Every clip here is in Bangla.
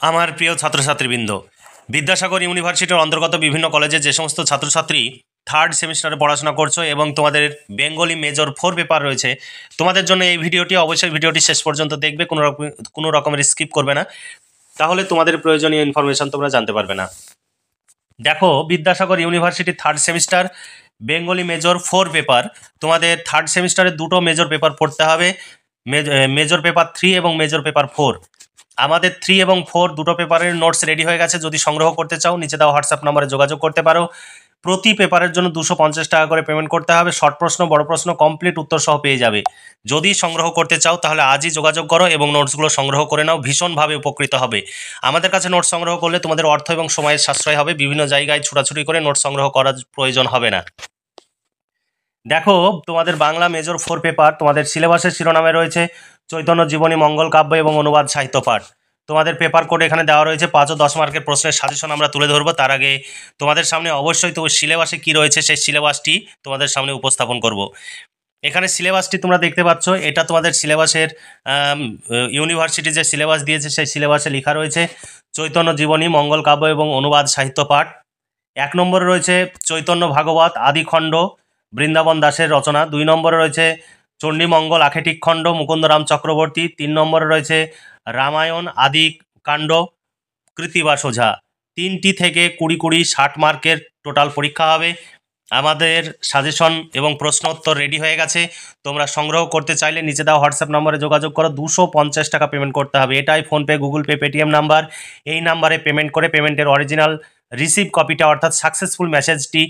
আমার প্রিয় ছাত্রছাত্রীবৃন্দ, বিদ্যাসাগর ইউনিভার্সিটির অন্তর্গত বিভিন্ন কলেজে যে সমস্ত ছাত্রছাত্রী থার্ড সেমিস্টারে পড়াশোনা করছো এবং তোমাদের বেঙ্গলি মেজর 4 পেপার রয়েছে, তোমাদের জন্য এই ভিডিওটি অবশ্যই ভিডিওটি শেষ পর্যন্ত দেখবে, কোনো রকমের স্কিপ করবে না, তাহলে তোমাদের প্রয়োজনীয় ইনফরমেশন তোমরা জানতে পারবে না। দেখো, Vidyasagar university third semester Bengali major 4 paper, তোমাদের থার্ড সেমিস্টারে দুটো মেজর পেপার পড়তে হবে, মেজর পেপার 3 এবং মেজর পেপার 4। আমাদের 3 এবং 4 দুটো পেপারের নোটস রেডি হয়ে গেছে। যদি সংগ্রহ করতে চাও নিচে দেওয়া হোয়াটসঅ্যাপ নাম্বারে যোগাযোগ করতে পারো। প্রতি পেপারের জন্য 250 টাকা করে পেমেন্ট করতে হবে। শর্ট প্রশ্ন, বড় প্রশ্ন কমপ্লিট উত্তর সহ পেয়ে যাবে। যদি সংগ্রহ করতে চাও তাহলে আজই যোগাযোগ করো এবং নোটসগুলো সংগ্রহ করে নাও, ভীষণভাবে উপকৃত হবে। আমাদের কাছে নোটস সংগ্রহ করলে তোমাদের অর্থ এবং সময়ের সাশ্রয় হবে, বিভিন্ন জায়গায় ছুটাছুটি করে নোটস সংগ্রহ করার প্রয়োজন হবে না। দেখো, তোমাদের বাংলা মেজর 4 পেপার, তোমাদের সিলেবাসের শিরোনামে রয়েছে চৈতন্য জীবনী, মঙ্গল কাব্য এবং অনুবাদ সাহিত্য পাঠ। তোমাদের পেপার কোড এখানে দেওয়া রয়েছে। 5 ও 10 মার্কের প্রশ্নের সাজেশন আমরা তুলে ধরবো। তার আগে তোমাদের সামনে অবশ্যই তো সিলেবাসে কি রয়েছে সেই সিলেবাসটি তোমাদের সামনে উপস্থাপন করব। এখানে সিলেবাসটি তোমরা দেখতে পাচ্ছ, এটা তোমাদের সিলেবাসের ইউনিভার্সিটি যে সিলেবাস দিয়েছে সেই সিলেবাসে লেখা রয়েছে চৈতন্য জীবনী, মঙ্গল কাব্য এবং অনুবাদ সাহিত্য পাঠ। 1 নম্বরে রয়েছে চৈতন্য ভাগবত আদিখণ্ড, বৃন্দাবন দাসের রচনা। 2 নম্বরে রয়েছে চণ্ডীমঙ্গল আখেটিক খণ্ড, মুকুন্দরাম চক্রবর্তী। 3 নম্বরে রয়েছে রামায়ণ আদি কাণ্ড, কৃত্তিবাস ওঝা। 3টি থেকে 20 60 মার্কের টোটাল পরীক্ষা হবে। আমাদের সাজেশন এবং প্রশ্ন উত্তর রেডি হয়ে গেছে। তোমরা সংগ্রহ করতে চাইলে নিচে দেওয়া হোয়াটসঅ্যাপ নম্বরে যোগাযোগ করো। 250 টাকা পেমেন্ট করতে হবে। এটাই PhonePe, Google pay, Paytm number. এই নাম্বারে পেমেন্ট করে পেমেন্টের অরিজিনাল রিসিভ কপিটা অর্থাৎ সাকসেসফুল মেসেজটি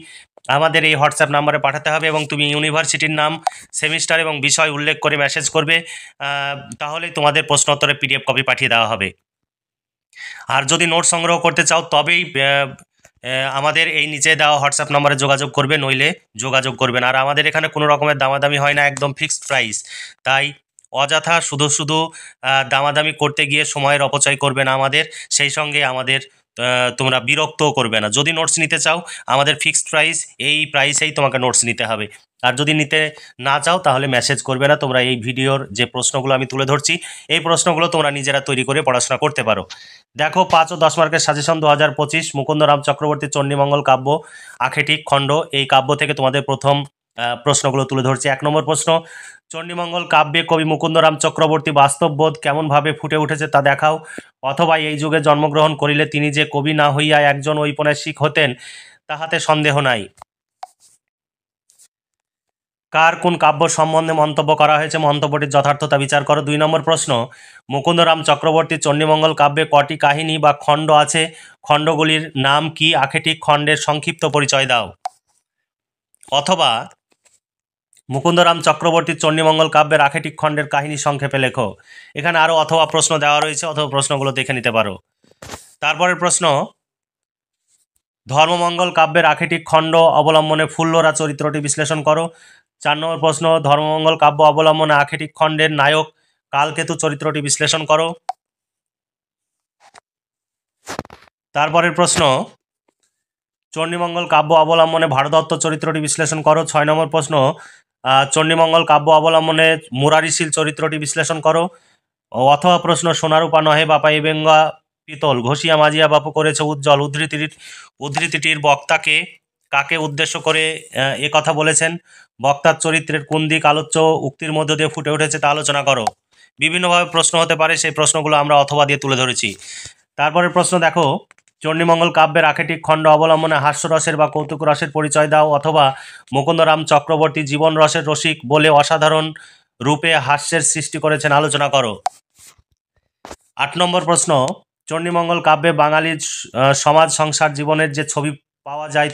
আমাদের এই হোয়াটসঅ্যাপ নাম্বারে পাঠাতে হবে এবং তুমি ইউনিভার্সিটির নাম, সেমিস্টার এবং বিষয় উল্লেখ করে মেসেজ করবে। তাহলে তোমাদের প্রশ্নোত্তরের পিডিএফ কপি পাঠিয়ে দেওয়া হবে। আর যদি নোট সংগ্রহ করতে চাও তবেই আমাদের এই নিচে দেওয়া হোয়াটসঅ্যাপ নাম্বারে যোগাযোগ করবে, নইলে যোগাযোগ করবে না। আর আমাদের এখানে কোনো রকমের দামাদামি হয় না, একদম ফিক্সড প্রাইস। তাই অযথা শুধু দামাদামি করতে গিয়ে সময়ের অপচয় করবে না আমাদের, সেই সঙ্গে আমাদের তোমরা বিরক্তও করবে না। যদি নোটস নিতে চাও আমাদের ফিক্সড প্রাইস, এই প্রাইসেই তোমাকে নোটস নিতে হবে। আর যদি নিতে না চাও তাহলে মেসেজ করবে না। তোমরা এই ভিডিওর যে প্রশ্নগুলো আমি তুলে ধরছি এই প্রশ্নগুলো তোমরা নিজেরা তৈরি করে পড়াশোনা করতে পারো। দেখো, 5 ও 10 মার্কের সাজেশন 2025 মুকুন্দরাম চক্রবর্তীর চণ্ডীমঙ্গল কাব্য আখেটিক খণ্ড, এই কাব্য থেকে তোমাদের প্রথম প্রশ্নগুলো তুলে ধরছি। 1 নম্বর প্রশ্ন, চণ্ডীমঙ্গল কাব্যে কবি মুকুন্দরাম চক্রবর্তী বাস্তববোধ কেমনভাবে ফুটে উঠেছে তা দেখাও, অথবা এই যুগে জন্মগ্রহণ করিলে তিনি যে কবি না হইয়া একজন ঔপন্যাসিক হতেন তাহাতে সন্দেহ নাই। কার কোন কাব্য সম্বন্ধে মন্তব্য করা হয়েছে, মন্তব্যটির যথার্থতা বিচার করো। 2 নম্বর প্রশ্ন, মুকুন্দরাম চক্রবর্তীর চণ্ডীমঙ্গল কাব্যে কটি কাহিনী বা খণ্ড আছে, খণ্ডগুলির নাম কি, আখেটিক খণ্ডের সংক্ষিপ্ত পরিচয় দাও। অথবা মুকুন্দরাম চক্রবর্তীর চণ্ডীমঙ্গল কাব্যের আখেটিক খণ্ডের কাহিনী সংক্ষেপে লেখো। এখানে আরও অথবা প্রশ্ন দেওয়া রয়েছে, অথবা প্রশ্নগুলো দেখে নিতে পারো। তারপরের প্রশ্ন, ধর্মমঙ্গল কাব্যের আখেটিক খণ্ড অবলম্বনে ফুল্লরা চরিত্রটি বিশ্লেষণ করো। 4 নম্বর প্রশ্ন, ধর্মমঙ্গল কাব্য অবলম্বনে আখেটিক খণ্ডের নায়ক কালকেতু চরিত্রটি বিশ্লেষণ করো। তারপরের প্রশ্ন, চণ্ডীমঙ্গল কাব্য অবলম্বনে ভারদত্ত চরিত্রটি বিশ্লেষণ করো। 6 নম্বর প্রশ্ন, চণ্ডীমঙ্গল কাব্য অবলম্বনে মুরারিশীল চরিত্রটি বিশ্লেষণ করো। অথবা প্রশ্ন, সোনারূপা নহে বাপা এ বেঙ্গা পিতল, ঘষিয়া মাজিয়া বাপু করেছে উজ্জ্বল, উদ্ধৃতিটির বক্তাকে কাকে উদ্দেশ্য করে এ কথা বলেছেন, বক্তার চরিত্রের কোন দিক আলোচ্য উক্তির মধ্য দিয়ে ফুটে উঠেছে তা আলোচনা করো। বিভিন্নভাবে প্রশ্ন হতে পারে, সেই প্রশ্নগুলো আমরা অথবা দিয়ে তুলে ধরেছি। তারপরের প্রশ্ন দেখো, চণ্ডীমঙ্গল কাব্যের আখেটিক খণ্ড অবলম্বনে হাস্যরসের বা কৌতুক রসের পরিচয় দাও, অথবা মুকুন্দরাম চক্রবর্তী জীবন রসের রসিক বলে অসাধারণ রূপে হাস্যের সৃষ্টি করেছেন, আলোচনা করো। 8 নম্বর প্রশ্ন, চণ্ডীমঙ্গল কাব্যে বাঙালির সমাজ সংসার জীবনের যে ছবি পাওয়া যায়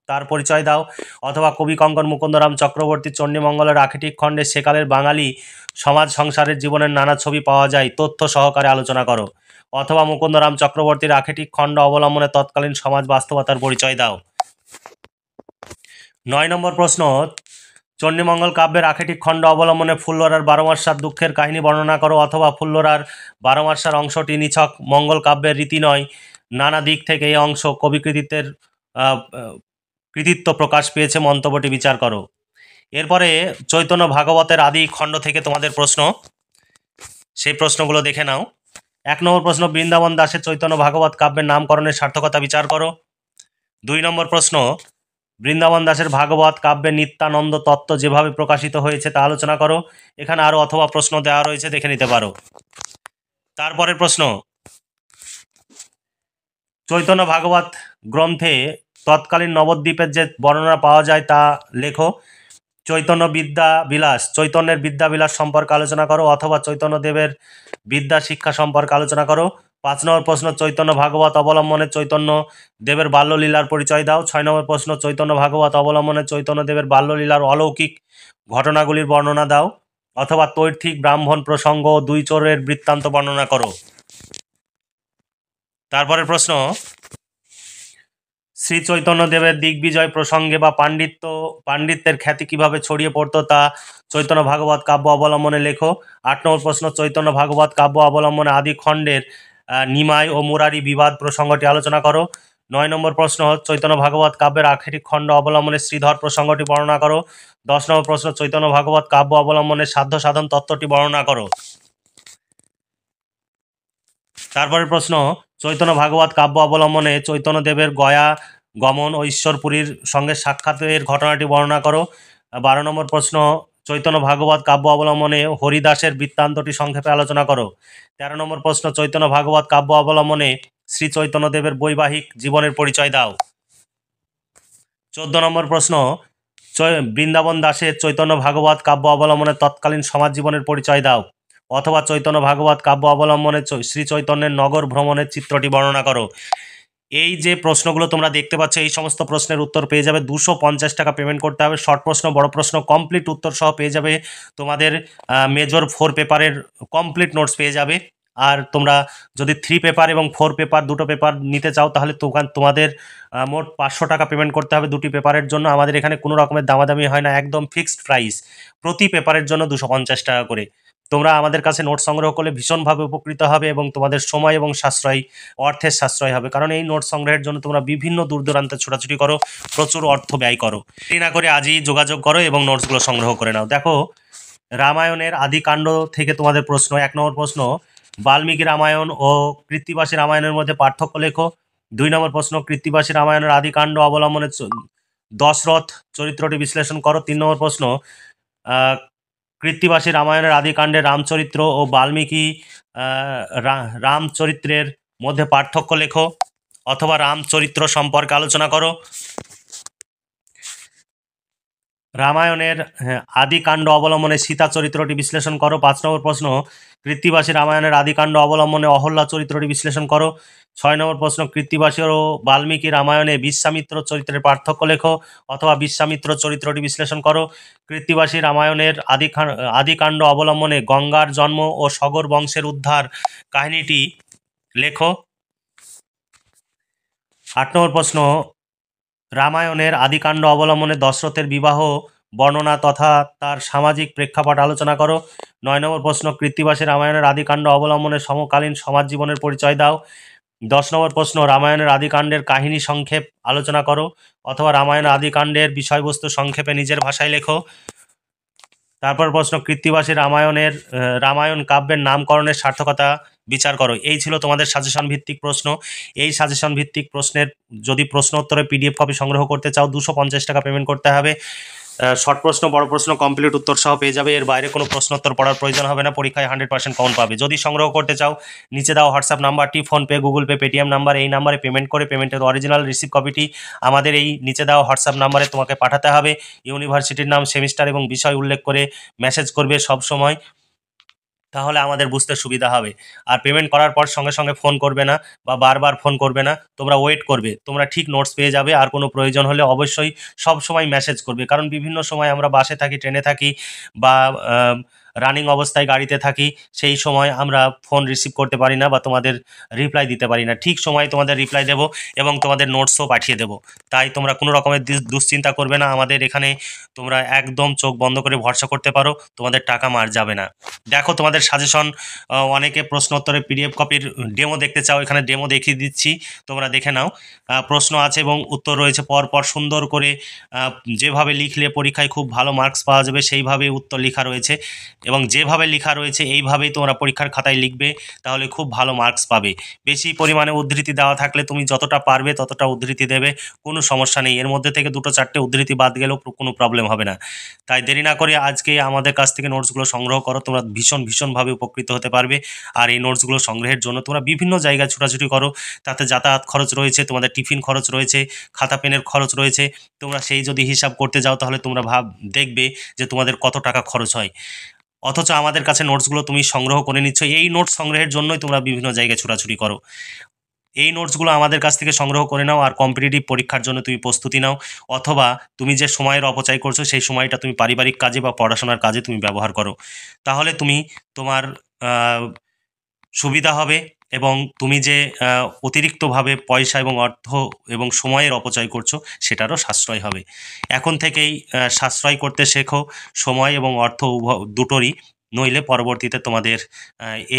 তার পরিচয় দাও, অথবা কবি কঙ্কন মুকুন্দরাম চক্রবর্তী চণ্ডীমঙ্গলের আখেটিক খণ্ডে সেকালের বাঙালি সমাজ সংসারের জীবনের নানা ছবি পাওয়া যায়, তথ্য সহকারে আলোচনা করো। অথবা মুকুন্দরাম চক্রবর্তীর আখেটিক খণ্ড অবলম্বনে তৎকালীন সমাজ বাস্তবতার পরিচয় দাও। 9 নম্বর প্রশ্ন, চণ্ডীমঙ্গল কাব্যের আখেটিক খণ্ড অবলম্বনে ফুল্লরার 12 মাসার দুঃখের কাহিনী বর্ণনা করো, অথবা ফুল্লরার 12 মাসার অংশটি নিছক মঙ্গল কাব্যের রীতি নয়, নানা দিক থেকে এই অংশ কবি কৃতিত্ব প্রকাশ পেয়েছে, মন্তব্যটি বিচার করো। এরপরে চৈতন্য ভাগবতের আদি খণ্ড থেকে তোমাদের প্রশ্ন, সেই প্রশ্নগুলো দেখে নাও। 1 নম্বর প্রশ্ন, বৃন্দাবন দাসের চৈতন্য ভাগবত কাব্যের নামকরণের সার্থকতা বিচার করো। 2 নম্বর প্রশ্ন, বৃন্দাবন দাসের ভাগবত কাব্যে নিত্যানন্দ তত্ত্ব যেভাবে প্রকাশিত হয়েছে তা আলোচনা করো। এখানে আরও অথবা প্রশ্ন দেওয়া রয়েছে, দেখে নিতে পারো। তারপরের প্রশ্ন, চৈতন্য ভাগবত গ্রন্থে তৎকালীন নবদ্বীপের যে বর্ণনা পাওয়া যায় তা লেখো। চৈতন্যের বিদ্যাবিলাস সম্পর্কে আলোচনা করো, অথবা চৈতন্যদেবের বিদ্যা শিক্ষা সম্পর্কে আলোচনা করো। 5 নম্বর প্রশ্ন, চৈতন্য ভাগবত অবলম্বনে চৈতন্য দেবের বাল্যলীলার পরিচয় দাও। 6 নম্বর প্রশ্ন, চৈতন্য ভাগবত অবলম্বনে চৈতন্যদেবের বাল্যলীলার অলৌকিক ঘটনাগুলির বর্ণনা দাও, অথবা তৈর্থিক ব্রাহ্মণ প্রসঙ্গ ও 2 চোরের বৃত্তান্ত বর্ণনা করো। তারপরের প্রশ্ন, শ্রী চৈতন্যদেবের দিগ্বিজয় প্রসঙ্গে বা পাণ্ডিত্যের খ্যাতি কিভাবে ছড়িয়ে পড়তো তা চৈতন্য ভাগবত কাব্য অবলম্বনে লেখো। 8 নম্বর প্রশ্ন, চৈতন্য ভাগবত কাব্য অবলম্বনে আদি খণ্ডের নিমাই ও মুরারি বিবাদ প্রসঙ্গটি আলোচনা করো। 9 নম্বর প্রশ্ন, চৈতন্য ভাগবত কাব্যের আখেরিক খণ্ড অবলম্বনে শ্রীধর প্রসঙ্গটি বর্ণনা করো। 10 নম্বর প্রশ্ন, চৈতন্য ভাগবত কাব্য অবলম্বনে সাধ্য সাধন তত্ত্বটি বর্ণনা করো। তারপরের প্রশ্ন, চৈতন্য ভাগবত কাব্য অবলম্বনে চৈতন্যদেবের গয়া গমন ও ঈশ্বরপুরীর সঙ্গে সাক্ষাতের ঘটনাটি বর্ণনা করো। 12 নম্বর প্রশ্ন, চৈতন্য ভাগবত কাব্য অবলম্বনে হরিদাসের বৃত্তান্তটি সংক্ষেপে আলোচনা করো। 13 নম্বর প্রশ্ন, চৈতন্য ভাগবত কাব্য অবলম্বনে শ্রী চৈতন্যদেবের বৈবাহিক জীবনের পরিচয় দাও। 14 নম্বর প্রশ্ন, বৃন্দাবন দাসের চৈতন্য ভাগবত কাব্য অবলম্বনে তৎকালীন সমাজ জীবনের পরিচয় দাও, অথবা চৈতন্য ভাগবত কাব্য অবলম্বনে শ্রী চৈতন্যের নগর ভ্রমণের চিত্রটি বর্ণনা করো। এই যে প্রশ্নগুলো তোমরা দেখতে পাচ্ছ, এই সমস্ত প্রশ্নের উত্তর পেয়ে যাবে। 250 টাকা পেমেন্ট করতে হবে। শর্ট প্রশ্ন, বড় প্রশ্ন কমপ্লিট উত্তর সহ পেয়ে যাবে। তোমাদের মেজর 4 পেপারের কমপ্লিট নোটস পেয়ে যাবে। আর তোমরা যদি 3 পেপার এবং 4 পেপার দুটো পেপার নিতে চাও তাহলে তোমাদের মোট 500 টাকা পেমেন্ট করতে হবে দুটি পেপারের জন্য। আমাদের এখানে কোনো রকমের দামাদামি হয় না, একদম ফিক্সড প্রাইস। প্রতি পেপারের জন্য 250 টাকা করে। তোমরা আমাদের কাছে নোট সংগ্রহ করলে ভীষণভাবে উপকৃত হবে এবং তোমাদের সময় এবং অর্থের সাশ্রয় হবে। কারণ এই নোট সংগ্রহের জন্য তোমরা বিভিন্ন দূর দূরান্তে ছোটাছুটি করো, প্রচুর অর্থ ব্যয় করো। দেরি না করে আজই যোগাযোগ করো এবং নোটসগুলো সংগ্রহ করে নাও। দেখো, রামায়ণের আদিকাণ্ড থেকে তোমাদের প্রশ্ন। 1 নম্বর প্রশ্ন, বাল্মীকি রামায়ণ ও কৃত্তিবাসী রামায়ণের মধ্যে পার্থক্য লেখো। 2 নম্বর প্রশ্ন, কৃত্তিবাসী রামায়ণের আদিকাণ্ড অবলম্বনে দশরথ চরিত্রটি বিশ্লেষণ করো। 3 নম্বর প্রশ্ন, কৃত্তিবাসী রামায়ণের আদিকাণ্ডে রামচরিত্র ও বাল্মীকি রামচরিত্রের মধ্যে পার্থক্য লেখো, অথবা রামচরিত্র সম্পর্কে আলোচনা করো। রামায়ণের আদিকাণ্ড অবলম্বনে সীতা চরিত্রটি বিশ্লেষণ করো। 5 নম্বর প্রশ্ন, কৃত্তিবাসী রামায়ণের আদিকাণ্ড অবলম্বনে অহল্যা চরিত্রটি বিশ্লেষণ করো। 6 নম্বর প্রশ্ন, কৃত্তিবাসী ও বাল্মীকি রামায়ণে বিশ্বামিত্র চরিত্রের পার্থক্য লেখো, অথবা বিশ্বামিত্র চরিত্রটি বিশ্লেষণ করো। কৃত্তিবাসী রামায়ণের আদিকাণ্ড অবলম্বনে গঙ্গার জন্ম ও সগর বংশের উদ্ধার কাহিনীটি লেখো। 8 নম্বর প্রশ্ন, রামায়ণের আদিকাণ্ড অবলম্বনে দশরথের বিবাহ বর্ণনা তথা তার সামাজিক প্রেক্ষাপট আলোচনা করো। 9 নম্বর প্রশ্ন, কৃত্তিবাসী রামায়ণের আদিকাণ্ড অবলম্বনে সমকালীন সমাজ জীবনের পরিচয় দাও। 10 নম্বর প্রশ্ন, রামায়ণের আদিকাণ্ডের কাহিনী সংক্ষেপ আলোচনা করো, অথবা রামায়ণের আদিকাণ্ডের বিষয়বস্তু সংক্ষেপে নিজের ভাষায় লেখো। তারপর প্রশ্ন, কৃত্তিবাসী রামায়ণ কাব্যের নামকরণের সার্থকতা বিচার করো। এই ছিল তোমাদের সাজেশন ভিত্তিক প্রশ্ন। এই সাজেশন ভিত্তিক প্রশ্নের যদি প্রশ্ন উত্তরে PDF কপি সংগ্রহ করতে চাও 250 টাকা পেমেন্ট করতে হবে। শর্ট প্রশ্ন, বড় প্রশ্ন কমপ্লিট উত্তর সহ পেয়ে যাবে। এর বাইরে কোনো প্রশ্ন উত্তর পড়ার প্রয়োজন হবে না। পরীক্ষায় 100% কমন পাবে। যদি সংগ্রহ করতে চাও, নিচে দাও হোয়াটসঅ্যাপ নাম্বারটি, PhonePe, Google pay, Paytm number, এই নাম্বারে পেমেন্ট করে পেমেন্টের অরিজিনাল রিসিভ কপিটি আমাদের এই নিচে দাও হোয়াটসঅ্যাপ নাম্বারে তোমাকে পাঠাতে হবে। ইউনিভার্সিটির নাম, সেমিস্টার এবং বিষয় উল্লেখ করে মেসেজ করবে সব সময়, তাহলে আমাদের বুঝতে সুবিধা হবে। আর পেমেন্ট করার পর সঙ্গে সঙ্গে ফোন করবে না বা বারবার ফোন করবে না, তোমরা ওয়েট করবে। তোমরা ঠিক নোটস পেয়ে যাবে। আর কোনো প্রয়োজন হলে অবশ্যই সব সময় মেসেজ করবে, কারণ বিভিন্ন সময় আমরা বাসে থাকি, ট্রেনে থাকি বা রানিং অবস্থায় গাড়িতে থাকি, সেই সময় আমরা ফোন রিসিভ করতে পারি না বা তোমাদের রিপ্লাই দিতে পারি না। ঠিক সময় তোমাদের রিপ্লাই দেবো এবং তোমাদের নোটসও পাঠিয়ে দেবো। তাই তোমরা কোনো রকমের দুশ্চিন্তা করবে না। আমাদের এখানে তোমরা একদম চোখ বন্ধ করে ভরসা করতে পারো, তোমাদের টাকা মার যাবে না। দেখো, তোমাদের সাজেশন, অনেকে প্রশ্ন উত্তরে PDF কপির ডেমো দেখতে চাও, এখানে ডেমো দেখিয়ে দিচ্ছি, তোমরা দেখে নাও। প্রশ্ন আছে এবং উত্তর রয়েছে পরপর সুন্দর করে, যেভাবে লিখলে পরীক্ষায় খুব ভালো মার্কস পাওয়া যাবে সেইভাবে উত্তর লেখা রয়েছে। এবং যেভাবে লেখা রয়েছে এইভাবেই তোমরা পরীক্ষার খাতায় লিখবে, তাহলে খুব ভালো মার্কস পাবে। বেশি পরিমাণে উদ্ধৃতি দেওয়া থাকলে তুমি যতটা পারবে ততটা উদ্ধৃতি দেবে, কোনো সমস্যা নেই। এর মধ্যে থেকে 2-4টে উদ্ধৃতি বাদ গেলেও কোনো প্রবলেম হবে না। তাই দেরি না করে আজকে আমাদের কাছ থেকে নোটসগুলো সংগ্রহ করো, তোমরা ভীষণভাবে উপকৃত হতে পারবে। আর এই নোটসগুলো সংগ্রহের জন্য তোমরা বিভিন্ন জায়গায় ছোটাছুটি করো, তাতে যাতায়াত খরচ রয়েছে, তোমাদের টিফিন খরচ রয়েছে, খাতা পেনের খরচ রয়েছে। তোমরা সেই যদি হিসাব করতে যাও তাহলে তোমরা দেখবে যে তোমাদের কত টাকা খরচ হয়। অথচ আমাদের কাছে নোটসগুলো তুমি সংগ্রহ করে নিচ্ছ, এই নোটস সংগ্রহের জন্যই তোমরা বিভিন্ন জায়গায় ছোটাছুটি করো। এই নোটসগুলো আমাদের কাছ থেকে সংগ্রহ করে নাও আর কম্পিটিটিভ পরীক্ষার জন্য তুমি প্রস্তুতি নাও। অথবা তুমি যে সময়ের অপচয় করছো সেই সময়টা তুমি পারিবারিক কাজে বা পড়াশোনার কাজে তুমি ব্যবহার করো, তাহলে তুমি তোমার সুবিধা হবে। এবং তুমি যে অতিরিক্তভাবে পয়সা এবং অর্থ এবং সময়ের অপচয় করছো সেটারও সাশ্রয় হবে। এখন থেকেই সাশ্রয় করতে শেখো, সময় এবং অর্থ দুটোরই, নইলে পরবর্তীতে তোমাদের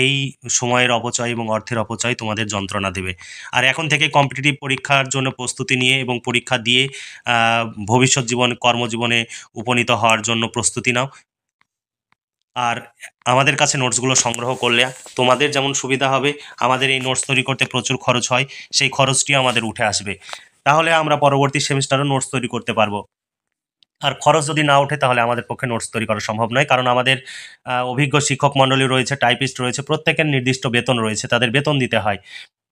এই সময়ের অপচয় এবং অর্থের অপচয় তোমাদের যন্ত্রণা দেবে। আর এখন থেকে কম্পিটিটিভ পরীক্ষার জন্য প্রস্তুতি নিয়ে এবং পরীক্ষা দিয়ে ভবিষ্যৎ জীবনে কর্মজীবনে উপনীত হওয়ার জন্য প্রস্তুতি নাও। আর আমাদের কাছে নোটসগুলো সংগ্রহ করলে তোমাদের যেমন সুবিধা হবে, আমাদের এই নোটস তৈরি করতে প্রচুর খরচ হয়, সেই খরচটিও আমাদের উঠে আসবে। তাহলে আমরা পরবর্তী সেমিস্টারও নোটস তৈরি করতে পারবো। আর খরচ যদি না ওঠে তাহলে আমাদের পক্ষে নোটস তৈরি করা সম্ভব নয়, কারণ আমাদের অভিজ্ঞ শিক্ষক মণ্ডলী রয়েছে, টাইপিস্ট রয়েছে, প্রত্যেকের নির্দিষ্ট বেতন রয়েছে, তাদের বেতন দিতে হয়।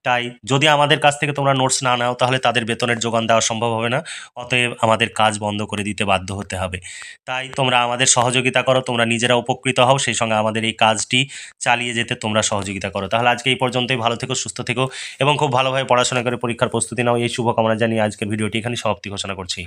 তাই যদি আমাদের কাছ থেকে তোমরা নোটস না নাও তাহলে তাদের বেতনের যোগান দেওয়া সম্ভব হবে না, অতএব আমাদের কাজ বন্ধ করে দিতে বাধ্য হতে হবে। তাই তোমরা আমাদের সহযোগিতা করো, তোমরা নিজেরা উপকৃত হও, সেই সঙ্গে আমাদের এই কাজটি চালিয়ে যেতে তোমরা সহযোগিতা করো। তাহলে আজকে এই পর্যন্তই, ভালো থেকো, সুস্থ থেকো এবং খুব ভালোভাবে পড়াশোনা করে পরীক্ষার প্রস্তুতি নাও, এই শুভকামনা জানিয়ে আজকের ভিডিওটি এখানে সমাপ্তি ঘোষণা করছি।